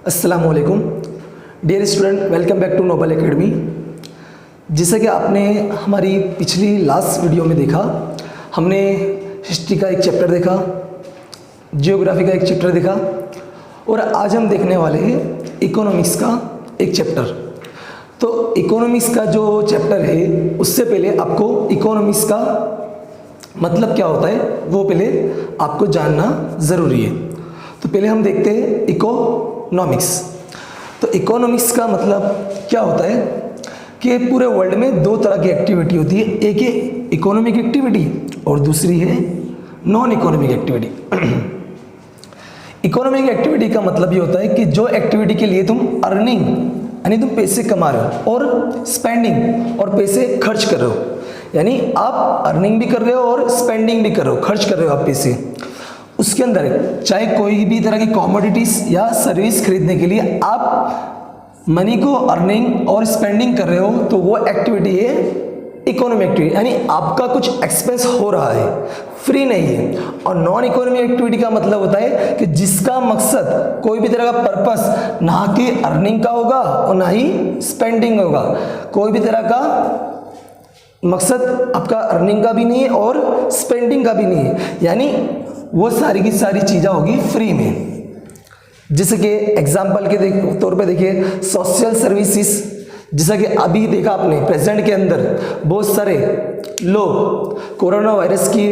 अस्सलामुअलैकुम dear student, welcome back to Noble Academy. जैसे कि आपने हमारी पिछली लास्ट वीडियो में देखा, हमने हिस्ट्री का एक चैप्टर देखा, जियोग्राफी का एक चैप्टर देखा और आज हम देखने वाले हैं इकोनॉमिक्स का एक चैप्टर। तो इकोनॉमिक्स का जो चैप्टर है उससे पहले आपको इकोनॉमिक्स का मतलब क्या होता है वो पहले आपको जानना ज़रूरी है। तो पहले हम देखते हैं इकोनॉमिक्स। तो इकोनॉमिक्स का मतलब क्या होता है कि पूरे वर्ल्ड में दो तरह की एक्टिविटी होती है, एक है इकोनॉमिक एक्टिविटी और दूसरी है non economic activity. Economic activity का मतलब ये होता है कि जो एक्टिविटी के लिए तुम अर्निंग यानी तुम पैसे कमा रहे हो और स्पेंडिंग और पैसे खर्च कर रहे हो, यानी आप अर्निंग भी कर रहे हो और स्पेंडिंग भी कर रहे हो, खर्च कर रहे हो आप पैसे। उसके अंदर चाहे कोई भी तरह की कॉमोडिटीज या सर्विस खरीदने के लिए आप मनी को अर्निंग और स्पेंडिंग कर रहे हो तो वो एक्टिविटी है इकोनॉमिक एक्टिविटी, यानी आपका कुछ एक्सपेंस हो रहा है, फ्री नहीं है। और नॉन इकोनॉमिक एक्टिविटी का मतलब होता है कि जिसका मकसद कोई भी तरह का पर्पस ना कि अर्निंग का होगा और ना ही स्पेंडिंग होगा। कोई भी तरह का मकसद आपका अर्निंग का भी नहीं है और स्पेंडिंग का भी नहीं है, यानी वो सारी की सारी चीज़ें होगी फ्री में। जैसे कि एग्जाम्पल के तौर पे देखिए सोशल सर्विसेज, जैसा कि अभी देखा आपने प्रेजेंट के अंदर बहुत सारे लोग कोरोना वायरस की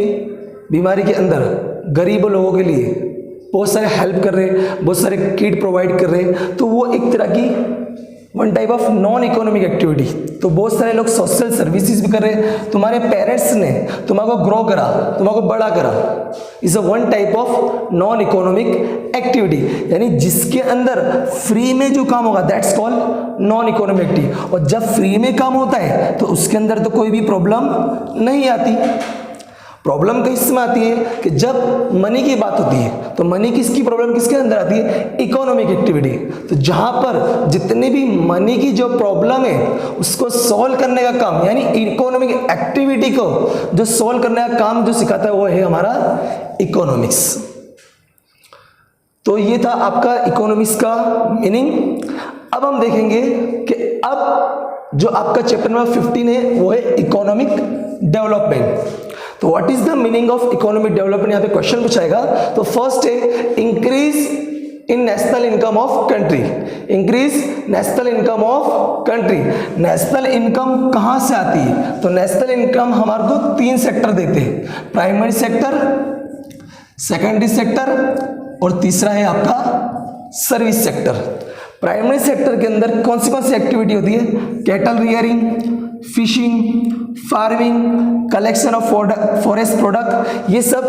बीमारी के अंदर गरीब लोगों के लिए बहुत सारे हेल्प कर रहे हैं, बहुत सारे किट प्रोवाइड कर रहे हैं, तो वो एक तरह की one type of non economic activity. तो बहुत सारे लोग सोशल सर्विसेज भी कर रहे हैं, तुम्हारे पेरेंट्स ने तुम्हारा ग्रो करा, तुम्हारा बड़ा करा, is a one type of non economic activity, यानी जिसके अंदर फ्री में जो काम होगा that's called non economic activity. और जब फ्री में काम होता है तो उसके अंदर तो कोई भी प्रॉब्लम नहीं आती। प्रॉब्लम किसमें आती है कि जब मनी की बात होती है, तो मनी किसकी प्रॉब्लम किसके अंदर आती है? Economic activity. तो जहां पर जितने भी मनी की जो प्रॉब्लम है उसको सॉल्व करने का काम, यानी इकोनॉमिक एक्टिविटी को जो सॉल्व करने का काम जो सिखाता है वो है हमारा इकोनॉमिक्स। तो ये था आपका इकोनॉमिक्स का मीनिंग। अब हम देखेंगे कि अब जो आपका चैप्टर नंबर 15 है वो है इकोनॉमिक डेवलपमेंट। तो what is the meaning of economic development, यहाँ पे क्वेश्चन पूछाएगा। तो फर्स्ट है increase in national income of country. Increase national income of country. National income कहाँ से आती है? तो नेशनल इनकम हमारे को 3 सेक्टर देते हैं, प्राइमरी सेक्टर, सेकेंडरी सेक्टर और तीसरा है आपका सर्विस सेक्टर। प्राइमरी सेक्टर के अंदर कौन सी एक्टिविटी होती है? Cattle rearing, fishing, farming, collection of forest product, ये सब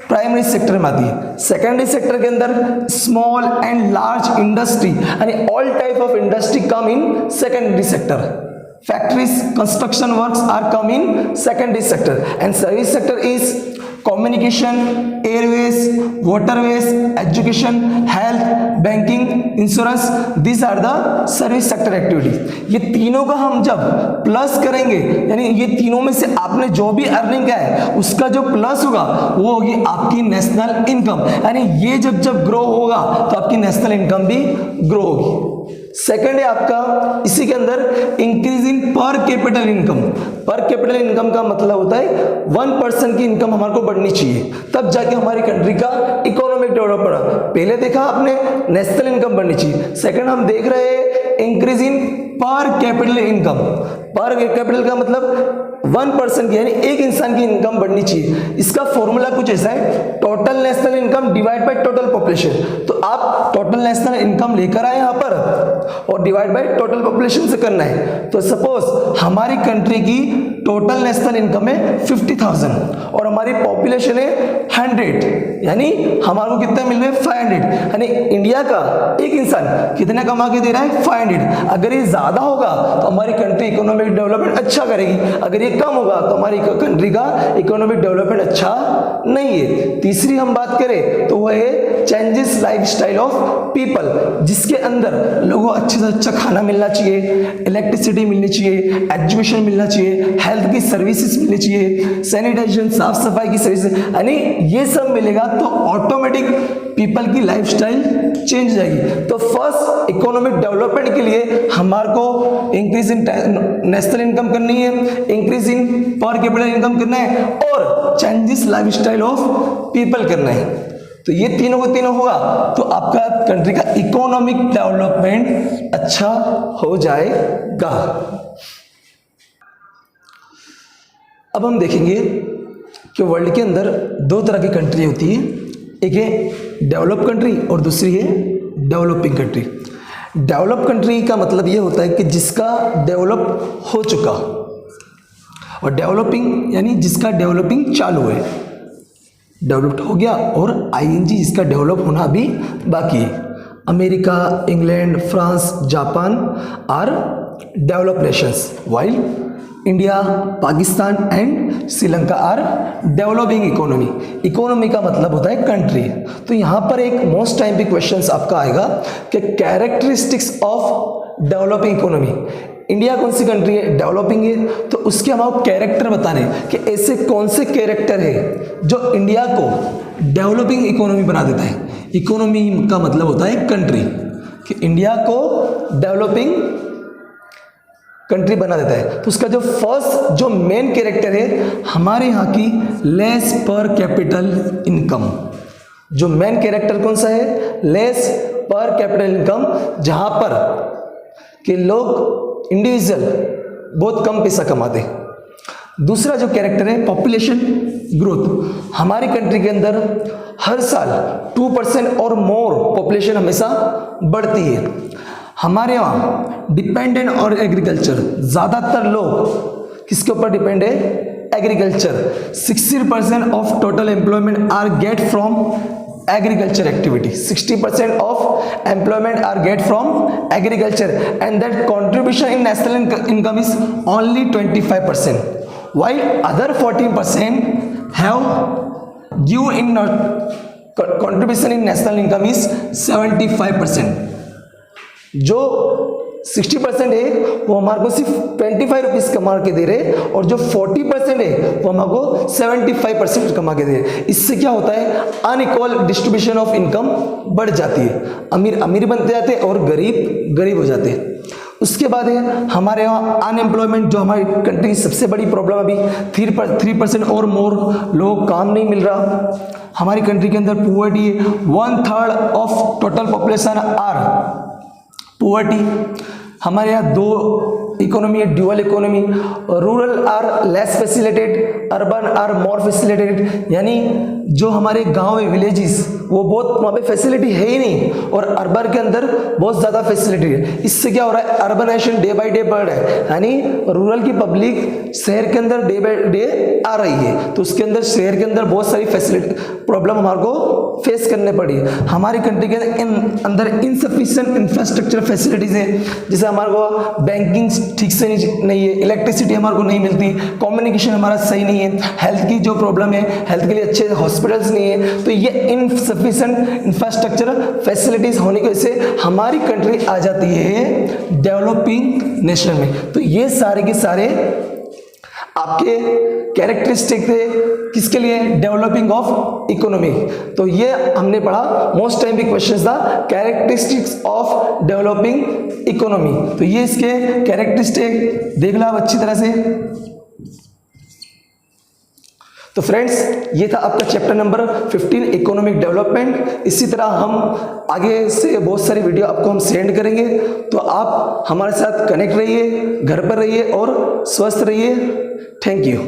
प्राइमरी सेक्टर में आती है। सेकेंडरी सेक्टर के अंदर स्मॉल एंड लार्ज इंडस्ट्री, यानी all type of industry come in secondary sector. Factories, construction works are come in secondary sector. And service sector is communication, airways, waterways, education, health, banking, insurance, these are the service sector activities। ये तीनों का हम जब plus करेंगे, यानी ये तीनों में से आपने जो भी अर्निंग किया है उसका जो प्लस होगा वो होगी आपकी नेशनल इनकम, यानी ये जब ग्रो होगा तो आपकी नेशनल इनकम भी ग्रो होगी। सेकंड है आपका इसी के अंदर इंक्रीज इन पर कैपिटल इनकम। पर कैपिटल इनकम का मतलब होता है 1% की इनकम हमारे को बढ़नी चाहिए, तब जाके हमारी कंट्री का इकोनॉमिक डेवलपमेंट। पहले देखा आपने नेशनल इनकम बढ़नी चाहिए, सेकंड हम देख रहे हैं इंक्रीज इन पर कैपिटल इनकम। पर कैपिटल का मतलब 1% की, यानी एक इंसान की इनकम बढ़नी चाहिए। इसका फॉर्मूला कुछ ऐसा है, total national income divide by total population. तो आप टोटल नेशनल इनकम लेकर आए यहाँ पर और डिवाइड बाय टोटल पॉपुलेशन से करना है। तो सपोज हमारी कंट्री की टोटल नेशनल इनकम है 50,000 और हमारी पॉपुलेशन है 100, यानी हमारे को कितना मिल रहा है 500, यानी इंडिया का एक इंसान कितना कमा के दे रहा है 500। अगर ये ज्यादा होगा तो हमारी कंट्री इकोनॉमिक डेवलपमेंट अच्छा करेगी, अगर ये कम होगा तो हमारी कंट्री का इकोनॉमिक डेवलपमेंट अच्छा नहीं है। तीसरी हम बात करें तो वह है चेंजेस लाइफस्टाइल ऑफ पीपल, जिसके अंदर लोगों को अच्छे से अच्छा खाना मिलना चाहिए, इलेक्ट्रिसिटी मिलनी चाहिए, एजुकेशन मिलना चाहिए, हेल्थ हेल्थ की सर्विसेज मिलनी चाहिए, सैनिटाइजेशन, साफ सफाई की सर्विसेज, यानी ये सब मिलेगा तो ऑटोमेटिक पीपल की लाइफस्टाइल चेंज जाएगी। तो फर्स्ट इकोनॉमिक डेवलपमेंट के लिए हमारे को इंक्रीज इन नेशनल इनकम करनी है, इंक्रीज इन पर कैपिटल इनकम करना है और चेंजेस लाइफस्टाइल ऑफ पीपल करना है। तो ये तीनों को तीनों होगा तो आपका कंट्री का इकोनॉमिक डेवलपमेंट अच्छा हो जाएगा। अब हम देखेंगे कि वर्ल्ड के अंदर दो तरह की कंट्री होती है, एक है डेवलप कंट्री और दूसरी है डेवलपिंग कंट्री। डेवलप कंट्री का मतलब ये होता है कि जिसका डेवलप हो चुका, और डेवलपिंग यानी जिसका डेवलपिंग चालू है, डेवलप्ड हो गया, और आईएनजी जिसका डेवलप होना भी बाकी है। America, England, France, Japan are developed nations, while India, Pakistan and Sri Lanka are developing economy. Economy का मतलब होता है कंट्री। तो यहाँ पर एक मोस्ट टाइम पे क्वेश्चन आपका आएगा कि characteristics of developing economy. India कौन सी कंट्री है, डेवलपिंग है, तो उसके हम आपको कैरेक्टर बताने कि ऐसे कौन से कैरेक्टर है जो इंडिया को डेवलपिंग इकोनॉमी बना देता है। इकोनॉमी का मतलब होता है कंट्री, कि इंडिया को डेवलपिंग कंट्री बना देता है। तो उसका जो फर्स्ट जो मेन कैरेक्टर है हमारे यहाँ की लेस पर कैपिटल इनकम। जो मेन कैरेक्टर कौन सा है, लेस पर कैपिटल इनकम, जहाँ पर कि लोग इंडिविजुअल बहुत कम पैसा कमाते। दूसरा जो कैरेक्टर है पॉपुलेशन ग्रोथ। हमारी कंट्री के अंदर हर साल 2% और मोर पॉपुलेशन हमेशा बढ़ती है। हमारे यहाँ डिपेंडेंट और एग्रीकल्चर, ज़्यादातर लोग किसके ऊपर डिपेंड है, agriculture. 60% of total employment are get from agriculture activity. 60% of employment are get from agriculture, and that contribution in national income is only 25%, while other 14% have give in contribution in national income is 75%. जो 60% है वो हमारे को सिर्फ 25 rupees कमा के दे रहे, और जो 40% है वो हमारे को 75% कमा के दे रहे। इससे क्या होता है, अनइक्वल डिस्ट्रीब्यूशन ऑफ इनकम बढ़ जाती है। अमीर अमीर बनते जाते हैं और गरीब गरीब हो जाते हैं। उसके बाद है हमारे यहाँ अनएम्प्लॉयमेंट, जो हमारी कंट्री की सबसे बड़ी प्रॉब्लम अभी 3% और मोर लोग काम नहीं मिल रहा। हमारी कंट्री के अंदर पुअर्टी है, 1/3 of total population are poverty. हमारे यहाँ दो इकोनॉमी है, dual economy. Rural are less facilitated, urban are more facilitated. यानी जो हमारे गांव है, विलेजेस, वो बहुत वहाँ पे फैसिलिटी है ही नहीं, और अर्बन के अंदर बहुत ज़्यादा फैसिलिटी है। इससे क्या हो रहा है, अर्बनाइजेशन डे बाय डे बढ़ रहा है, यानी रूरल की पब्लिक शहर के अंदर डे बाय डे आ रही है। तो उसके अंदर शहर के अंदर बहुत सारी फैसिलिटी प्रॉब्लम हमारे को फेस करने पड़ी। हमारी कंट्री के अंदर इनसफिशिएंट इंफ्रास्ट्रक्चर फैसिलिटीज़ है, जैसे हमारे को बैंकिंग ठीक से नहीं है, इलेक्ट्रिसिटी हमारे को नहीं मिलती, कम्युनिकेशन हमारा सही नहीं है, हेल्थ की जो प्रॉब्लम है, हेल्थ के लिए अच्छे हॉस्पिटल्स नहीं है। तो ये इनसफिशिएंट इंफ्रास्ट्रक्चर फैसिलिटीज होने की वजह से हमारी कंट्री आ जाती है डेवलपिंग नेशन में। तो ये सारे के सारे आपके कैरेक्टरिस्टिक थे किसके लिए, डेवलपिंग ऑफ इकोनॉमी। तो ये हमने पढ़ा, मोस्ट टाइम भी क्वेश्चंस था कैरेक्टरिस्टिक्स ऑफ डेवलपिंग इकोनॉमी। तो ये इसके कैरेक्टरिस्टिक देख लो आप अच्छी तरह से। तो फ्रेंड्स ये था आपका चैप्टर नंबर 15 इकोनॉमिक डेवलपमेंट। इसी तरह हम आगे से बहुत सारी वीडियो आपको हम सेंड करेंगे, तो आप हमारे साथ कनेक्ट रहिए, घर पर रहिए और स्वस्थ रहिए। Thank you.